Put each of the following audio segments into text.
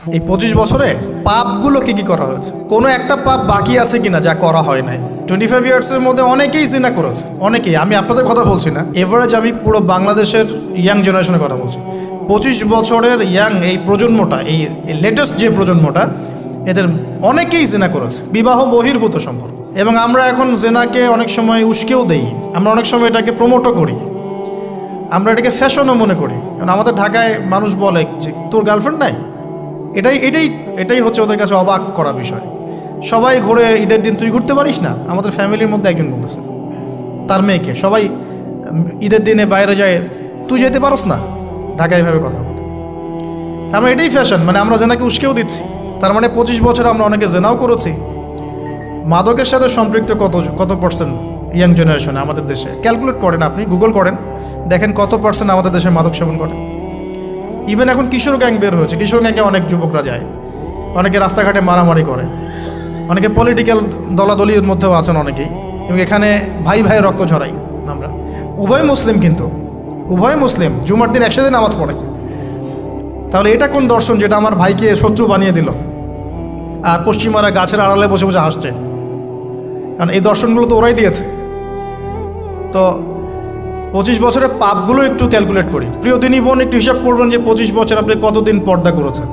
এই 25 বছরে পাপগুলো কি করা হয়েছে, কোনো একটা পাপ বাকি আছে কিনা যা করা হয় নাই। 25 ইয়ার্সের মধ্যে অনেকেই জিনা করেছে, অনেকেই। আমি আপনাদের কথা বলছি না, এভারেজ আমি পুরো বাংলাদেশের ইয়াং জেনারেশনের কথা বলছি। 25 বছরের ইয়াং এই প্রজন্মটা, এই লেটেস্ট যে প্রজন্মটা, এদের অনেকেই জেনা করেছে, বিবাহ বহির্ভূত সম্পর্ক। এবং আমরা এখন জেনাকে অনেক সময় উস্কেও দেই, আমরা অনেক সময় এটাকে প্রমোটও করি, আমরা এটাকে ফ্যাশনও মনে করি। কারণ আমাদের ঢাকায় মানুষ বলে যে তোর গার্লফ্রেন্ড নাই, এটাই হচ্ছে ওদের কাছে অবাক করা বিষয়। সবাই ঘুরে, ঈদের দিন তুই ঘুরতে পারিস না? আমাদের ফ্যামিলির মধ্যে একজন বলতেছে তার মেয়েকে, সবাই ঈদের দিনে বাইরে যায়, তুই যেতে পারস না? ঢাকায় এভাবে কথা বলে। তার মানে এটাই ফ্যাশন, মানে আমরা জেনাকে উস্কেও দিচ্ছি। তার মানে 25 বছর আমরা অনেকে জেনাও করেছি। মাদকের সাথে সম্পৃক্ত কত পার্সেন্ট ইয়াং জেনারেশনে আমাদের দেশে? ক্যালকুলেট করেন, আপনি গুগল করেন, দেখেন কত পার্সেন্ট আমাদের দেশে মাদক সেবন করে। ইভেন এখন কিশোর গ্যাং বের হয়েছে, কিশোর গ্যাংয়ে অনেক যুবকরা যায়, অনেকে রাস্তাঘাটে মারামারি করে, অনেকে পলিটিক্যাল দলাদলির মধ্যেও আছেন অনেকেই, এবং এখানে ভাই ভাই রক্ত ঝরাই আমরা। উভয় মুসলিম, কিন্তু উভয় মুসলিম, জুমার দিন একসাথে নামাজ পড়ে। তাহলে এটা কোন দর্শন যেটা আমার ভাইকে শত্রু বানিয়ে দিল, আর পশ্চিমারা গাছের আড়ালে বসে বসে হাসছে? কারণ এই দর্শনগুলো তো ওরাই দিয়েছে। তো 25 বছরের পাপগুলো একটু ক্যালকুলেট করি। প্রিয় দিনী বোন, একটু হিসাব করবেন যে 25 বছর আপনি কতদিন পর্দা করেছেন,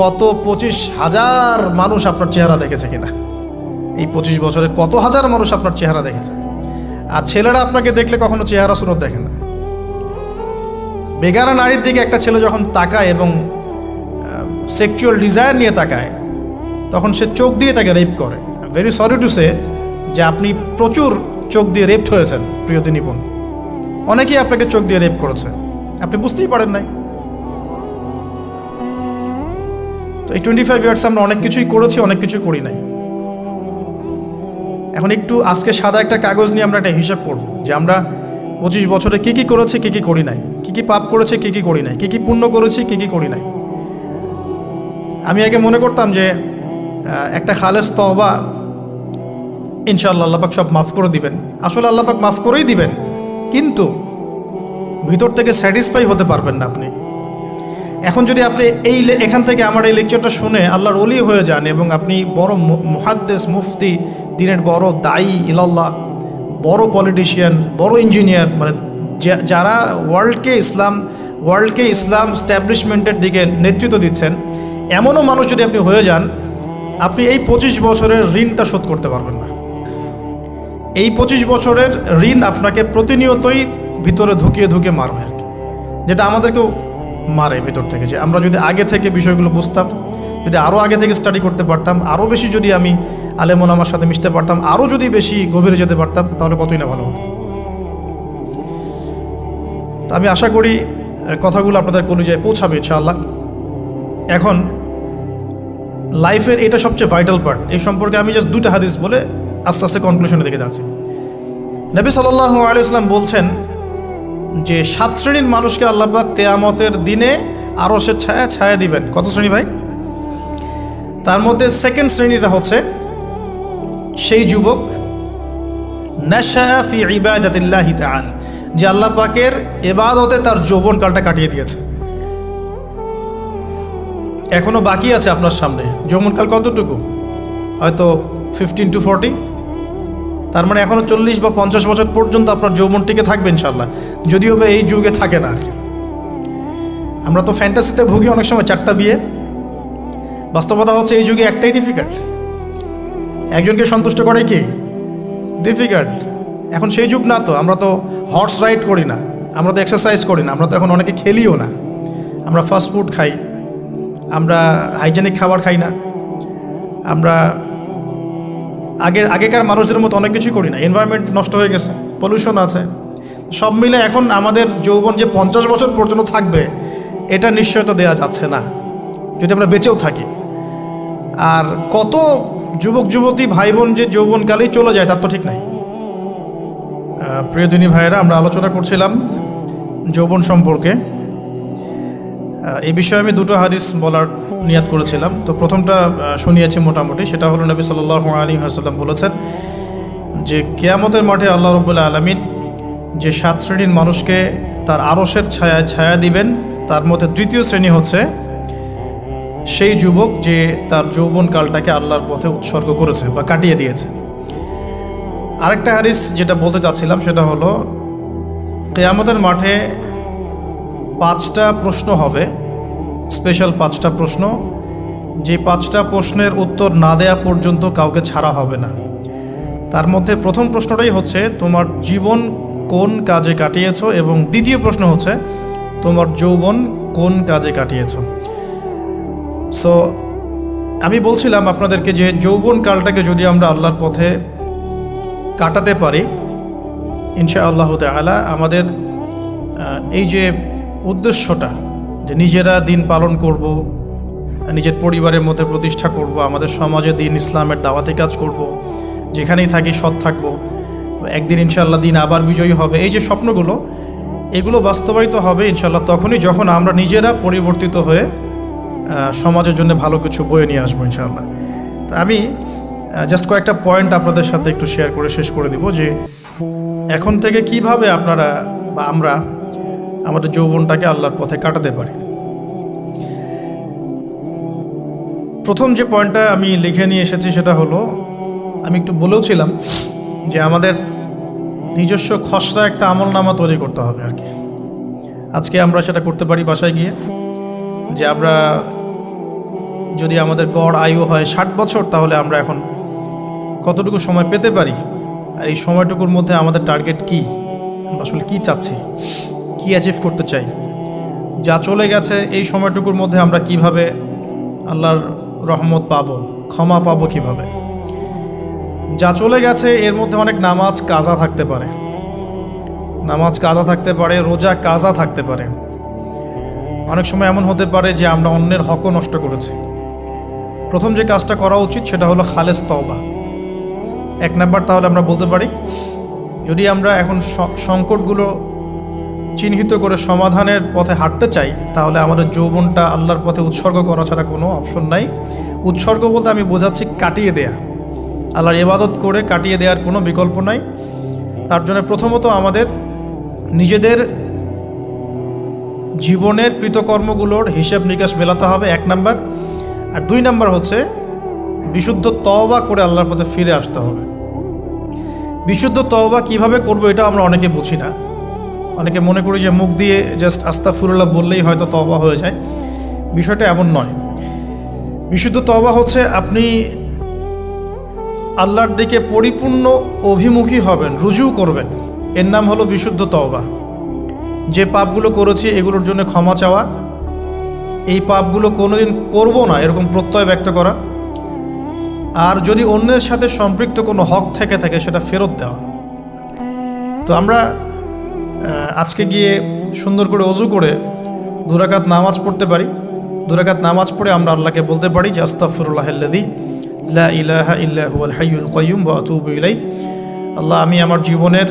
কত 25,000 মানুষ আপনার চেহারা দেখেছে কিনা, এই 25 বছরে কত হাজার মানুষ আপনার চেহারা দেখেছে। আর ছেলেরা আপনাকে দেখলে কখনো চেহারা সুরত দেখে না। বেগানা নারীর দিকে একটা ছেলে যখন তাকায় এবং সেক্সুয়াল ডিজায়ার নিয়ে তাকায়, তখন সে চোখ দিয়ে তাকে রেপ করে। ভেরি সরি টু সে যে আপনি প্রচুর চোখ দিয়ে রেপড হয়েছেন প্রিয় দিনী বোন। অনেকেই আপনাকে চোখ দিয়ে রেপ করেছে, আপনি বুঝতেই পারেন নাই। তো এই 25 ইয়ার্স আমরা অনেক কিছুই করেছি, অনেক কিছুই করি নাই। এখন একটু আজকে সাদা একটা কাগজ নিয়ে আমরা একটা হিসাব করব যে আমরা 25 বছরে কী করেছি, কী করি নাই, কী পাপ করেছি, কী করি নাই, কী পুণ্য করেছি, কী করি নাই। আমি আগে মনে করতাম যে একটা খালেস তওবা ইনশাআল্লাহ আল্লাহ পাক সব মাফ করে দিবেন। আসলে আল্লাহ পাক মাফ করেই দিবেন, কিন্তু ভিতর থেকে স্যাটিসফাই হতে পারবেন না আপনি। এখন যদি আপনি এখান থেকে আমার এই লেকচারটা শুনে আল্লাহর ওলি হয়ে যান এবং আপনি বড় মুহাদ্দিস, মুফতি, দিনের বড় দায়ী ইলাল্লাহ, বড় পলিটিশিয়ান, বড় ইঞ্জিনিয়ার, মানে যারা ওয়ার্ল্ডকে ইসলাম স্ট্যাবলিশমেন্টের দিকে নেতৃত্ব দিচ্ছেন, এমনও মানুষ যদি আপনি হয়ে যান, আপনি এই 25 বছরের ঋণটা শোধ করতে পারবেন না। এই 25 বছরের ঋণ আপনাকে প্রতিনিয়তই ভিতরে ধুকিয়ে মারবে আর কি, যেটা আমাদেরকেও মারে ভিতর থেকে। যে আমরা যদি আগে থেকে বিষয়গুলো বুঝতাম, যদি আরও আগে থেকে স্টাডি করতে পারতাম, আরও বেশি যদি আমি আলেম ওলামার সাথে মিশতে পারতাম, আরও যদি বেশি গভীরে যেতে পারতাম, তাহলে কতই না ভালো হতো। তো আমি আশা করি কথাগুলো আপনাদের কলিজায় পৌঁছাবে ইনশাআল্লাহ। এখন লাইফের এটা সবচেয়ে ভাইটাল পার্ট। এই সম্পর্কে আমি জাস্ট 2টা হাদিস বলে আস্তে আস্তে কনক্লুশনের দিকে যাচ্ছি। নবী সাল্লাল্লাহু আলাইহি ওয়াসাল্লাম বলছেন যে 7 শ্রেণীর মানুষকে আল্লাহ পাক কিয়ামতের দিনে আরশের ছায়া দিবেন। কত শ্রেণী ভাই? তার মধ্যে সেকেন্ড শ্রেণীটা হচ্ছে সেই যুবক নাশা ফি ইবাদাতিল্লাহি তাআলা, যে আল্লাহ পাকের ইবাদতে তার যৌবনকালটা কাটিয়ে দিয়েছে। এখনো বাকি আছে আপনার সামনে। যৌবনকাল কতটুকু? হয়তো 15 to 40। তার মানে এখনো 40 বা 50 বছর পর্যন্ত আপনার যৌবনটিকে থাকবে ইনশাআল্লাহ, যদিও বা এই যুগে থাকে না আর কি। আমরা তো ফ্যান্টাসিতে ভুগি অনেক সময়, 4টা বিয়ে। বাস্তবতা হচ্ছে এই যুগে একটাই ডিফিকাল্ট। একজনকে সন্তুষ্ট করে কি ডিফিকাল্ট। এখন সেই যুগ না তো, আমরা তো হর্স রাইড করি না, আমরা তো এক্সারসাইজ করি না, আমরা তো এখন অনেকে খেলিও না, আমরা ফাস্ট ফুড খাই, আমরা হাইজেনিক খাবার খাই না, আমরা আগেকার মানুষদের মতো অনেক কিছুই করি না। এনভায়রনমেন্ট নষ্ট হয়ে গেছে, পলিউশন আছে, সব মিলে এখন আমাদের যৌবন যে 50 বছর পর্যন্ত থাকবে, এটা নিশ্চয়তা দেওয়া যাচ্ছে না যদি আমরা বেঁচেও থাকি। আর কত যুবক যুবতী ভাই বোন যে যৌবনকালেই চলে যায় তার তো ঠিক নাই। প্রিয় দিনী ভাইয়েরা, আমরা আলোচনা করছিলাম যৌবন সম্পর্কে। এই বিষয়ে আমি 2টো হাদিস বলার নিয়াত করেছিলাম। তো প্রথমটা শুনিয়েছি মোটামুটি, সেটা হলো নবী সাল্লাল্লাহু আলাইহি ওয়াসাল্লাম বলেছেন যে কিয়ামতের মাঠে আল্লাহ রাব্বুল আলামিন যে 7 শ্রেণীর মানুষকে তার আরশের ছায়া দিবেন, তার মধ্যে 3য় শ্রেণী হচ্ছে সেই যুবক যে তার যৌবনকালটাকে আল্লাহর পথে উৎসর্গ করেছে বা কাটিয়ে দিয়েছে। আরেকটা হাদিস যেটা বলতে চাচ্ছিলাম সেটা হলো, কিয়ামতের মাঠে 5টা প্রশ্ন হবে, স্পেশাল 5টা প্রশ্ন, যে 5টা প্রশ্নের উত্তর না দেয়া পর্যন্ত কাউকে ছাড়া হবে না। তার মধ্যে প্রথম প্রশ্নটাই হচ্ছে তোমার জীবন কোন কাজে কাটিয়েছো, এবং দ্বিতীয় প্রশ্ন হচ্ছে তোমার যৌবন কোন কাজে কাটিয়েছো। সো আমি বলছিলাম আপনাদেরকে যে যৌবনকালটাকে যদি আমরা আল্লাহর পথে কাটাতে পারি, ইনশাআল্লাহ তাআলা আমাদের এই যে উদ্দেশ্যটা, যে নিজেরা দিন পালন করব, নিজের পরিবারের মধ্যে প্রতিষ্ঠা করব, আমাদের সমাজে দিন ইসলামের দাওয়াতি কাজ করব, যেখানেই থাকি সৎ থাকব, একদিন ইনশাআল্লাহ দিন আবার বিজয়ী হবে, এই যে স্বপ্নগুলো, এগুলো বাস্তবায়িত হবে ইনশাআল্লাহ তখনই যখন আমরা নিজেরা পরিবর্তিত হয়ে সমাজের জন্য ভালো কিছু বয়ে নিয়ে আসবো ইনশাআল্লাহ। তা আমি জাস্ট কয়েকটা পয়েন্ট আপনাদের সাথে একটু শেয়ার করে শেষ করে দিব, যে এখন থেকে কিভাবে আপনারা বা আমরা আমাদের যৌবনটাকে আল্লাহর পথে কাটাতে পারি। প্রথম যে পয়েন্টটা আমি লিখে নিয়ে এসেছি সেটা হলো, আমি একটু বলেওছিলাম যে আমাদের নিজস্ব খসড়া একটা আমলনামা তৈরি করতে হবে আর কি। আজকে আমরা সেটা করতে পারি বাসায় গিয়ে, যে আমরা যদি আমাদের গড় আয়ু হয় 60 বছর, তাহলে আমরা এখন কতটুকু সময় পেতে পারি, আর এই সময়টুকুর মধ্যে আমাদের টার্গেট কি, আমরা আসলে কী চাচ্ছি, কী অ্যাচিভ করতে চাই, যা চলে গেছে এই সময়টুকুর মধ্যে আমরা কিভাবে আল্লাহর রহমত পাবো, ক্ষমা পাবো কিভাবে। যা চলে গেছে এর মধ্যে অনেক নামাজ কাজা থাকতে পারে, রোজা কাজা থাকতে পারে। অনেক সময় এমন হতে পারে যে আমরা অন্যের হকও নষ্ট করেছি। প্রথম যে কাজটা করা উচিত সেটা হলো খালেস তওবা। 1 নাম্বার তাহলে আমরা বলতে পারি, যদি আমরা এখন সংকটগুলো চিহ্নিত করে সমাধানের পথে হাঁটতে চাই, তাহলে আমাদের যৌবনটা আল্লাহর পথে উৎসর্গ করা ছাড়া কোনো অপশন নাই। উৎসর্গ বলতে আমি বোঝাচ্ছি কাটিয়ে দেয়া, আল্লাহর ইবাদত করে কাটিয়ে দেওয়ার কোনো বিকল্প নাই। তার জন্য প্রথমত আমাদের নিজেদের জীবনের কৃতকর্মগুলোর হিসাব নিকাশ মেলাতে হবে, 1 নাম্বার। আর 2 নাম্বার হচ্ছে বিশুদ্ধ তওবা করে আল্লাহর পথে ফিরে আসতে হবে। বিশুদ্ধ তওবা কিভাবে করব এটা আমরা অনেকে বুঝি না। অনেকে মনে করি যে মুখ দিয়ে জাস্ট আস্তাগফিরুল্লাহ বললেই হয়তো তওবা হয়ে যায়। বিষয়টা এমন নয়। বিশুদ্ধ তওবা হচ্ছে আপনি আল্লাহর দিকে পরিপূর্ণ অভিমুখী হবেন, রুজু করবেন, এর নাম হলো বিশুদ্ধ তওবা। যে পাপগুলো করেছি এগুলোর জন্য ক্ষমা চাওয়া, এই পাপগুলো কোনোদিন করব না এরকম প্রত্যয় ব্যক্ত করা, আর যদি অন্যের সাথে সম্পৃক্ত কোনো হক থেকে থাকে সেটা ফেরত দেওয়া। তো আমরা আজকে গিয়ে সুন্দর করে ওযু করে 2 রাকাত নামাজ পড়তে পারি। 2 রাকাত নামাজ পড়ে আমরা আল্লাহকে বলতে পারি যে আস্তাগফিরুল্লাহাল্লাযী লা ইলাহা ইল্লা হুয়াল হাইয়ুল কাইয়্যুম ওয়া আতুবু ইলাইহি। আল্লাহ, আমি আমার জীবনের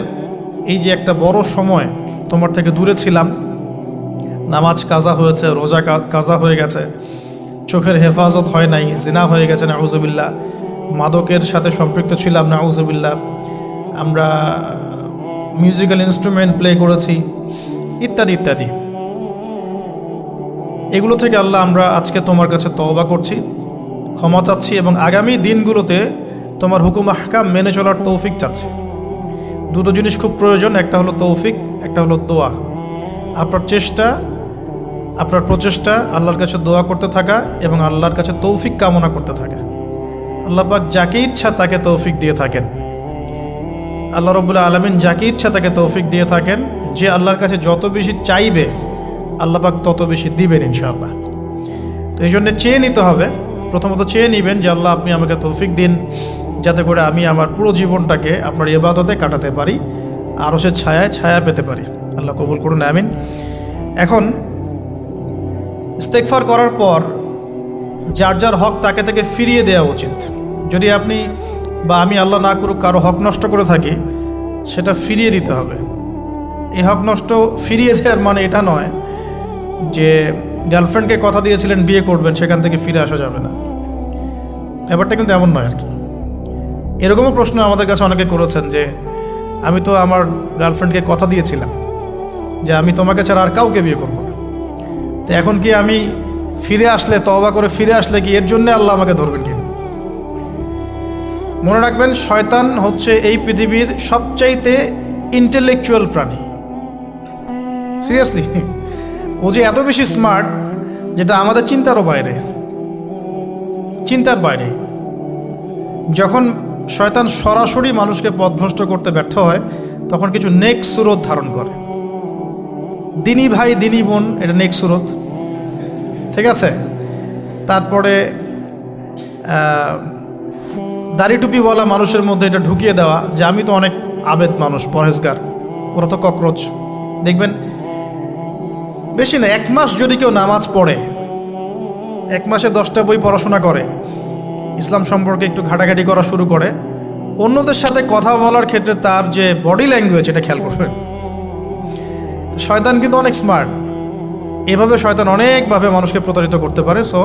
এই যে একটা বড় সময় তোমার থেকে দূরে ছিলাম, নামাজ কাজা হয়েছে, রোজা কাজা হয়ে গেছে, চোখের হেফাজত হয় নাই, জিনা হয়ে গেছে নাউযুবিল্লাহ, মাদকের সাথে সম্পৃক্ত ছিলাম নাউযুবিল্লাহ, আমরা মিউজিক্যাল ইনস্ট্রুমেন্ট প্লে করেছি, ইত্যাদি ইত্যাদি। এগুলো থেকে আল্লাহ আমরা আজকে তোমার কাছে তওবা করছি, ক্ষমা চাচ্ছি, এবং আগামী দিনগুলোতে তোমার হুকুম আহকাম মেনে চলার তৌফিক চাচ্ছি। 2টো জিনিস খুব প্রয়োজন, একটা হলো তৌফিক, একটা হলো দোয়া। আপনার প্রচেষ্টা আল্লাহর কাছে দোয়া করতে থাকা এবং আল্লাহর কাছে তৌফিক কামনা করতে থাকা। আল্লাহ পাক যাকে ইচ্ছা তাকে তৌফিক দিয়ে থাকেন। আল্লাহ রাব্বুল আলামিন যাকে ইচ্ছা তাকে তৌফিক দিয়ে থাকেন। যে আল্লাহর কাছে যত বেশি চাইবে আল্লাহ পাক তত বেশি দিবেন ইনশাআল্লাহ। তো এই জন্য চেয়ে নিতে হবে, প্রথমত চেয়ে নেবেন যে আল্লাহ আপনি আমাকে তৌফিক দিন, যাতে করে আমি আমার পুরো জীবনটাকে আপনার ইবাদতে কাটাতে পারি, আরও সে ছায়া পেতে পারি। আল্লাহ কবুল করুন, আমিন। এখন ইস্তেগফার করার পর যার যার হক তাকে তাকে ফিরিয়ে দেওয়া উচিত। যদি আপনি বা আমি, আল্লাহ না করুক, কারো হক নষ্ট করে থাকি, সেটা ফিরিয়ে দিতে হবে। এই হক নষ্ট ফিরিয়ে দেওয়ার মানে এটা নয় যে গার্লফ্রেন্ডকে কথা দিয়েছিলেন বিয়ে করবেন, সেখান থেকে ফিরে আসা যাবে না, ব্যাপারটা কিন্তু এমন নয় আর কি। এরকমও প্রশ্ন আমাদের কাছে অনেকে করেছেন যে আমি তো আমার গার্লফ্রেন্ডকে কথা দিয়েছিলাম যে আমি তোমাকে ছাড়া আর কাউকে বিয়ে করব না, তো এখন কি আমি ফিরে আসলে, তওবা করে ফিরে আসলে কি এর জন্য আল্লাহ আমাকে ধরবেন কিনা? মনে রাখবেন, শয়তান হচ্ছে এই পৃথিবীর সবচাইতে ইন্টেলেকচুয়াল প্রাণী। সিরিয়াসলি, ও যে এত বেশি স্মার্ট যেটা আমাদের চিন্তারও বাইরে, চিন্তার বাইরে। যখন শয়তান সরাসরি মানুষকে পথভ্রষ্ট করতে ব্যর্থ হয়, তখন কিছু নেক সুরত ধারণ করে। দিনী ভাই দিনী বোন, এটা নেক সুরত, ঠিক আছে। তারপরে দাড়ি টুপিওয়ালা মানুষের মধ্যে এটা ঢুকিয়ে দেওয়া যে আমি তো অনেক আবেদ মানুষ, পরহেজগার, ওরা তো ককরোচ। দেখবেন বেশি না, 1 মাস যদি কেউ নামাজ পড়ে, 1 মাসে 10টা বই পড়াশোনা করে, ইসলাম সম্পর্কে একটু ঘাটাঘাটি করা শুরু করে, অন্যদের সাথে কথা বলার ক্ষেত্রে তার যে বডি ল্যাঙ্গুয়েজ, এটা খেয়াল করবেন। শয়তান কিন্তু অনেক স্মার্ট, এভাবে শয়তান অনেকভাবে মানুষকে প্রতারিত করতে পারে। সো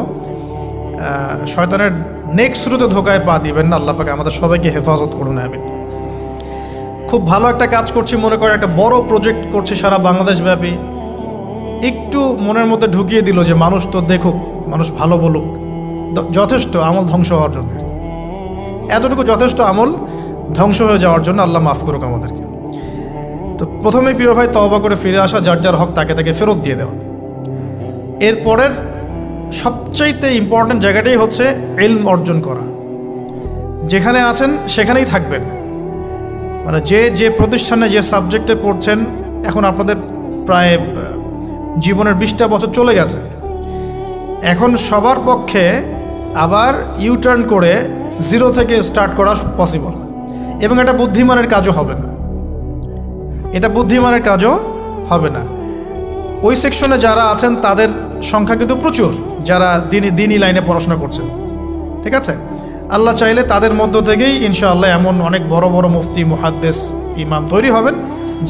শয়তানের নেক্সট শুরুতে ধোকায় পা দিবেন না। আল্লাহ পাক আমাদের সবাইকে হেফাজত করুন, আমিন। খুব ভালো একটা কাজ করছি মনে করেন, একটা বড় প্রজেক্ট করছি সারা বাংলাদেশ ব্যাপী, একটু মনের মধ্যে ঢুকিয়ে দিল যে মানুষ তো দেখুক, মানুষ ভালো বলুক, যথেষ্ট আমল ধ্বংস হওয়ার জন্য। এতটুকু যথেষ্ট আমল ধ্বংস হয়ে যাওয়ার জন্য। আল্লাহ মাফ করুক আমাদেরকে। তো প্রথমে প্রিয় ভাই, তওবা করে ফিরে আসা, যার যার হক তাকে তাকে ফেরত দিয়ে দেওয়া। এরপরের সবচাইতে ইম্পর্ট্যান্ট জায়গাটাই হচ্ছে ইলম অর্জন করা। যেখানে আছেন সেখানেই থাকবেন, মানে যে প্রতিষ্ঠানে যে সাবজেক্টে পড়ছেন, এখন আপনাদের প্রায় জীবনের 20টা বছর চলে গেছে। এখন সবার পক্ষে আবার ইউটার্ন করে 0 থেকে স্টার্ট করা পসিবল না, এবং এটা বুদ্ধিমানের কাজও হবে না। এটা বুদ্ধিমানের কাজও হবে না। ওই সেকশনে যারা আছেন তাদের সংখ্যা কিন্তু প্রচুর, যারা দিনী লাইনে পড়াশোনা করছেন, ঠিক আছে। আল্লাহ চাইলে তাদের মধ্য থেকেই ইনশাআল্লাহ এমন অনেক বড় বড় মুফতি, মুহাদ্দিস, ইমাম তৈরি হবেন,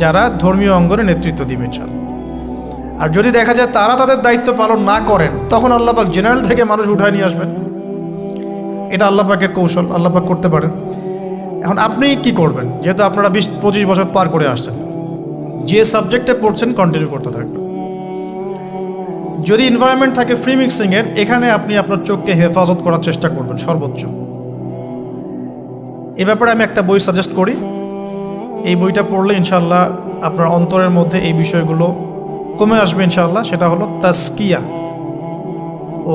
যারা ধর্মীয় অঙ্গনে নেতৃত্ব দিবেন ইনশাআল্লাহ। আর যদি দেখা যায় তারা তাদের দায়িত্ব পালন না করেন, তখন আল্লাহ পাক জেনারেল থেকে মানুষ উঠায় নিয়ে আসবেন। এটা আল্লাহ পাকের কৌশল, আল্লাহ পাক করতে পারেন। এখন আপনি কি করবেন? যেহেতু আপনারা 20-25 বছর পার করে আসছেন, যে সাবজেক্টে পড়ছেন কন্টিনিউ করতে থাকবেন। যদি এনভায়রনমেন্ট থাকে ফ্রি মিক্সিংয়ের, এখানে আপনি আপনার চোখকে হেফাজত করার চেষ্টা করবেন সর্বোচ্চ। এ ব্যাপারে আমি একটা বই সাজেস্ট করি। এই বইটা পড়লে ইনশাআল্লাহ আপনার অন্তরের মধ্যে এই বিষয়গুলো কমে আসবে ইনশাআল্লাহ। সেটা হলো তাসকিয়া, ও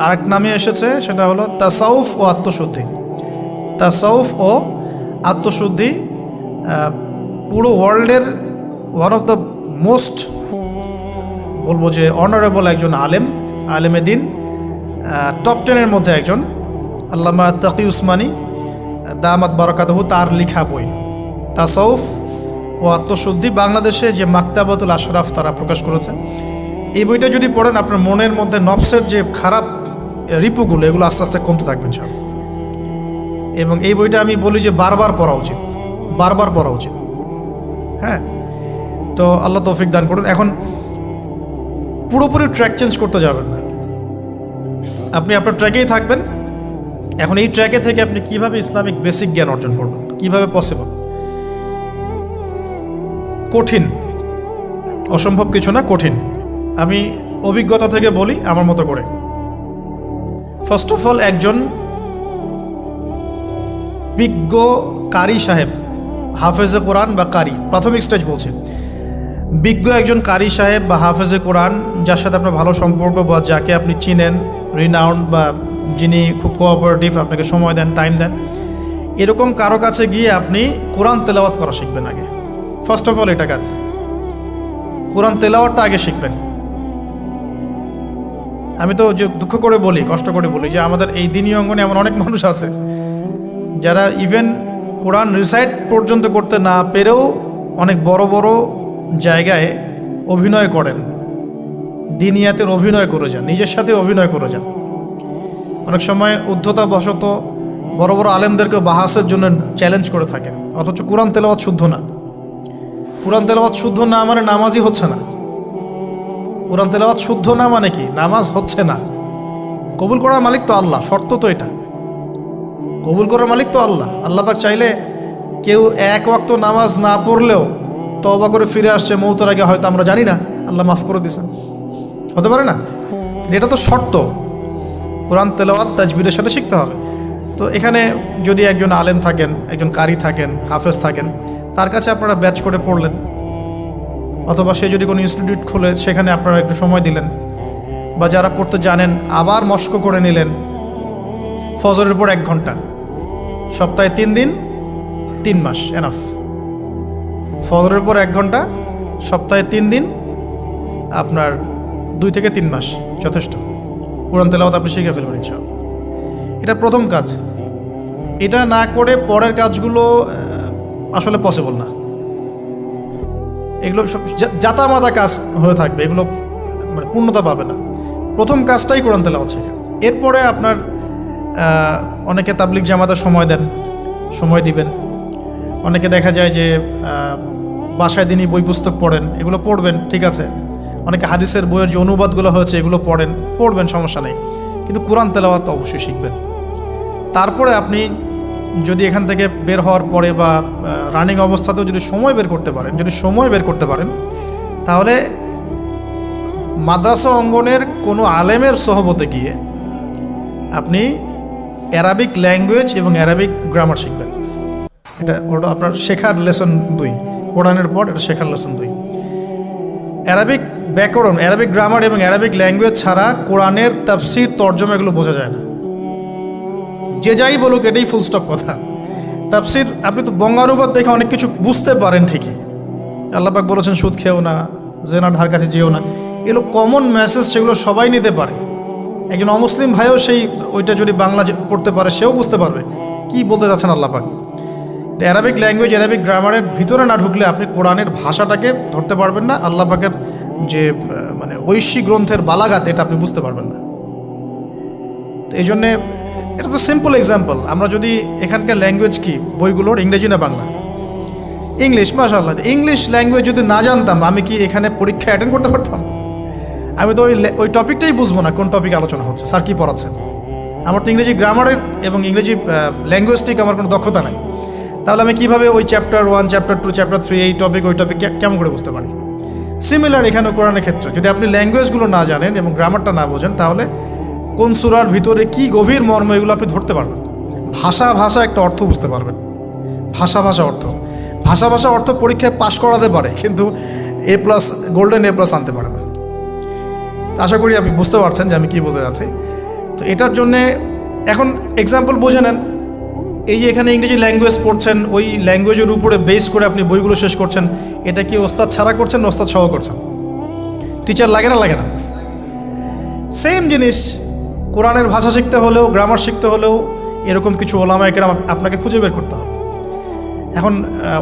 আরেক নামে এসেছে, সেটা হলো তাসাউফ ও আত্মশুদ্ধি। তাসাউফ ও আত্মশুদ্ধি পুরো ওয়ার্ল্ডের ওয়ান অফ দ্য মোস্ট, বলবো যে অনারেবল একজন আলেমে দিন, টপ 10-এর মধ্যে একজন, আল্লামা তাকি উসমানী দামাত বারাকাতুহু, তার লেখা বই তাসাউফ ও আত্মশুদ্ধি। বাংলাদেশে যে মাকতাবাতুল আশরাফ তারা প্রকাশ করেছে। এই বইটা যদি পড়েন, আপনার মনের মধ্যে নফসের যে খারাপ রিপুগুলো, এগুলো আস্তে আস্তে কমতে থাকবেন সব। এবং এই বইটা আমি বলি যে বারবার পড়া উচিত, বারবার পড়া উচিত। হ্যাঁ, তো আল্লাহ তৌফিক দান করুন। এখন পুরোপুরি ট্র্যাক চেঞ্জ করতে যাবেন না, আপনি আপনার ট্র্যাকেই থাকবেন। এখন এই ট্র্যাকে থেকে আপনি কিভাবে ইসলামিক বেসিক জ্ঞান অর্জন করবেন, কিভাবে পসিবল? কঠিন, অসম্ভব কিছু না, কঠিন। আমি অভিজ্ঞতা থেকে বলি আমার মতো করে। ফার্স্ট অফ অল, একজন বিজ্ঞ কারি সাহেব, হাফেজে কোরআন বা কারি, প্রাথমিক স্টেজ বলছি, বিজ্ঞ একজন কারি সাহেব বা হাফেজে কোরআন, যার সাথে আপনার ভালো সম্পর্ক বা যাকে আপনি চিনেন, রিনাউন্ড বা যিনি খুব কোঅপারেটিভ, আপনাকে সময় দেন, টাইম দেন, এরকম কারো কাছে গিয়ে আপনি কোরআন তেলাওয়াত করা শিখবেন আগে। ফার্স্ট অফ অল এটা কাজ, কোরআন তেলাওয়াতটা আগে শিখবেন। আমি তো যে দুঃখ করে বলি, কষ্ট করে বলি যে আমাদের এই দিনী অঙ্গনে এমন অনেক মানুষ আছে যারা ইভেন কোরআন রিসাইট পর্যন্ত করতে না পেরেও অনেক বড় বড় জায়গায় অভিনয় করেন, দিনিয়াতের অভিনয় করে যান, নিজের সাথে অভিনয় করে যান। অনেক সময় উদ্ধতা বশত বড় বড় আলেমদেরকে বাহাসের জন্য চ্যালেঞ্জ করে থাকেন, অথচ কোরআন তেলাওয়াত শুদ্ধ না। কোরআন তেলাওয়াত শুদ্ধ না মানে নামাজই হচ্ছে না। কোরআন তেলাওয়াত শুদ্ধ না মানে কি? নামাজ হচ্ছে না। কবুল করার মালিক তো আল্লাহ, শর্ত তো এটা। কবুল করার মালিক তো আল্লাহ। আল্লাহ পাক চাইলে কেউ এক ওয়াক্ত নামাজ না পড়লেও তওবা করে ফিরে আসছে মৌতের আগে, হয়তো আমরা জানি না, আল্লাহ মাফ করে দিয়েছেন, হতে পারে না? এটা তো শর্ত, কোরআন তেলাওয়াত তাজবিরের সাথে শিখতে হবে। তো এখানে যদি একজন আলেম থাকেন, একজন কারি থাকেন, হাফেজ থাকেন, তার কাছে আপনারা ব্যাচ করে পড়লেন, অথবা সে যদি কোনো ইনস্টিটিউট খোলে সেখানে আপনারা একটু সময় দিলেন, বা যারা পড়তে জানেন আবার মস্ক করে নিলেন। ফজরের পর 1 ঘন্টা, সপ্তাহে 3 দিন, 3 মাস এনাফ। ফজরের পর 1 ঘন্টা, সপ্তাহে 3 দিন, আপনার 2 থেকে 3 মাস যথেষ্ট। কোরআন তেলাওয়াত আপনি শিখে ফেলবেন ইনশাআল্লাহ। এটা প্রথম কাজ। এটা না করে পরের কাজগুলো আসলে পসিবল না। এগুলো সব জাতামাতা কাজ হয়ে থাকবে, এগুলো মানে পূর্ণতা পাবে না। প্রথম কাজটাই কোরআন তেলাওয়াত শেখা। এরপরে আপনার অনেকে তাবলিগ জামাতে সময় দেন, সময় দিবেন। অনেকে দেখা যায় যে বাসায় দিনই বই পুস্তক পড়েন, এগুলো পড়বেন, ঠিক আছে। অনেকে হাদিসের বইয়ের যে অনুবাদগুলো হয়েছে এগুলো পড়বেন, সমস্যা নেই। কিন্তু কোরআন তেলাওয়াত অবশ্যই শিখবেন। তারপরে আপনি যদি এখান থেকে বের হওয়ার পরে বা রানিং অবস্থাতেও যদি সময় বের করতে পারেন, তাহলে মাদ্রাসা অঙ্গনের কোনো আলেমের সহবতে গিয়ে আপনি অ্যারাবিক ল্যাঙ্গুয়েজ এবং অ্যারাবিক গ্রামার শিখবেন। ওটা আপনার শেখার লেসন 2, কোরআনের পর এটা শেখার লেসন 2। অ্যারাবিক ব্যাকরণ, অ্যারাবিক গ্রামার এবং অ্যারাবিক ল্যাঙ্গুয়েজ ছাড়া কোরআনের তাফসির, তর্জমা এগুলো বোঝা যায় না। যে যাই বলুক, এটাই ফুল স্টপ কথা। তাফসির আপনি তো বঙ্গানুবাদ দেখে অনেক কিছু বুঝতে পারেন ঠিকই। আল্লাহ পাক বলেছেন সুদ খেও না, জেনার ধার কাছে যেও না, এগুলো কমন মেসেজ, সেগুলো সবাই নিতে পারে। একজন অমুসলিম ভাইও ওইটা যদি বাংলা পড়তে পারে, সেও বুঝতে পারবে কি বলতে যাচ্ছেন আল্লাহ পাক। অ্যারাবিক ল্যাঙ্গুয়েজ, অ্যারাবিক গ্রামারের ভিতরে না ঢুকলে আপনি কোরআনের ভাষাটাকে ধরতে পারবেন না। আল্লাহ পাকের যে মানে ঐশী গ্রন্থের বালাগাত, এটা আপনি বুঝতে পারবেন না। তো এই জন্যে এটা তো সিম্পল এক্সাম্পল। আমরা যদি এখানকার ল্যাঙ্গুয়েজ কি বইগুলোর, ইংরেজি না বাংলা? ইংলিশ। মাশাআল্লাহ, ইংলিশ ল্যাঙ্গুয়েজ যদি না জানতাম, আমি কি এখানে পরীক্ষা অ্যাটেন্ড করতে পারতাম? আমি তো ওই টপিকটাই বুঝবো না, কোন টপিক আলোচনা হচ্ছে, স্যার কী পড়াচ্ছেন। আমার তো ইংরেজি গ্রামারের এবং ইংরেজি ল্যাঙ্গুয়েজটিক আমার কোনো দক্ষতা নাই। তাহলে আমি কীভাবে ওই চ্যাপ্টার 1, চ্যাপ্টার 2, চ্যাপ্টার 3, এই টপিক ওই টপিক কেমন করে বুঝতে পারি? সিমিলার এখানে কোরআনের ক্ষেত্রে যদি আপনি ল্যাঙ্গুয়েজগুলো না জানেন এবং গ্রামারটা না বোঝেন, তাহলে কোন সূরার ভিতরে কি গভীর মর্ম, এগুলো আপনি ধরতে পারবেন। ভাষা একটা অর্থ বুঝতে পারবেন। ভাষা অর্থ পরীক্ষায় পাশ করাতে পারে, কিন্তু A+, গোল্ডেন A+ আনতে পারে না। আশা করি আপনি বুঝতে পারছেন যে আমি কী বলতে যাচ্ছি। তো এটার জন্যে এখন এক্সাম্পল বুঝে নেন। এই যে এখানে ইংরেজি ল্যাঙ্গুয়েজ পড়ছেন, ওই ল্যাঙ্গুয়েজের উপরে বেস করে আপনি বইগুলো শেষ করছেন, এটা কি ওস্তাদ ছাড়া করছেন, ওস্তাদ সহ করছেন? টিচার লাগে না? সেম জিনিস। কোরআনের ভাষা শিখতে হলেও, গ্রামার শিখতে হলেও এরকম কিছু ওলামায়ে কেরাম আপনাকে খুঁজে বের করতে হবে। এখন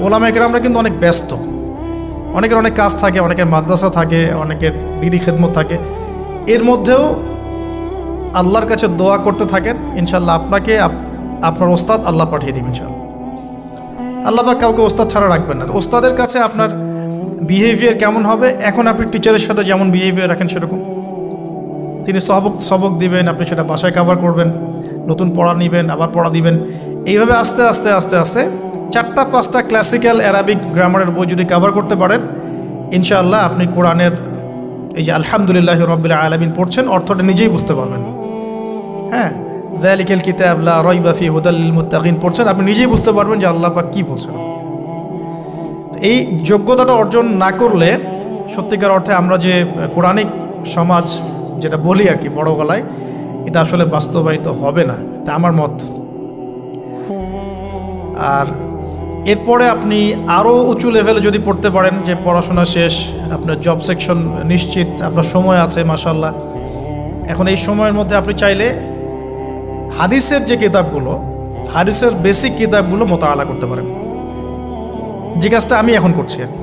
ওলামায়ে কেরামরা কিন্তু অনেক ব্যস্ত, অনেকের অনেক কাজ থাকে, অনেকের মাদ্রাসা থাকে, অনেকের দিদি খেদমত থাকে। এর মধ্যেও আল্লাহর কাছে দোয়া করতে থাকেন, ইনশাল্লাহ আপনাকে আপনার ওস্তাদ আল্লাহ পাঠিয়ে দিবেন ইনশাল্লাহ। আল্লাহ পাক কাউকে ওস্তাদ ছাড়া রাখবেন না। ওস্তাদের কাছে আপনার বিহেভিয়ার কেমন হবে, এখন আপনি টিচারের সাথে যেমন বিহেভিয়ার রাখেন সেরকম। তিনি সবক দিবেন, আপনি সেটা বাসায় কভার করবেন, নতুন পড়া নেবেন, আবার পড়া দিবেন। এইভাবে আস্তে আস্তে 4-5টা ক্লাসিক্যাল অ্যারাবিক গ্রামারের বই যদি কভার করতে পারেন, ইনশাআল্লাহ আপনি কোরআনের এই যে আলহামদুলিল্লাহি রাব্বিল আলামিন পড়ছেন, অর্থটা নিজেই বুঝতে পারবেন। হ্যাঁ, যালিকাল কিতাব লা রাইবা ফিহি হুদাল লিল মুত্তাকিন পড়ছেন, আপনি নিজেই বুঝতে পারবেন যে আল্লাহ পাক কী বলছেন। এই যোগ্যতাটা অর্জন না করলে সত্যিকার অর্থে আমরা যে কোরআনিক সমাজ যেটা বলি আর কি বড় গলায়, এটা আসলে বাস্তবায়িত হবে না, তা আমার মত। আর এরপরে আপনি আরও উঁচু লেভেলে যদি পড়তে পারেন, যে পড়াশোনা শেষ, আপনার জব সেকশন নিশ্চিত, আপনার সময় আছে মাশাআল্লাহ, এখন এই সময়ের মধ্যে আপনি চাইলে হাদিসের যে কিতাবগুলো, হাদিসের বেসিক কিতাবগুলো মোতাআলা করতে পারেন। যে কাজটা আমি এখন করছি আর কি,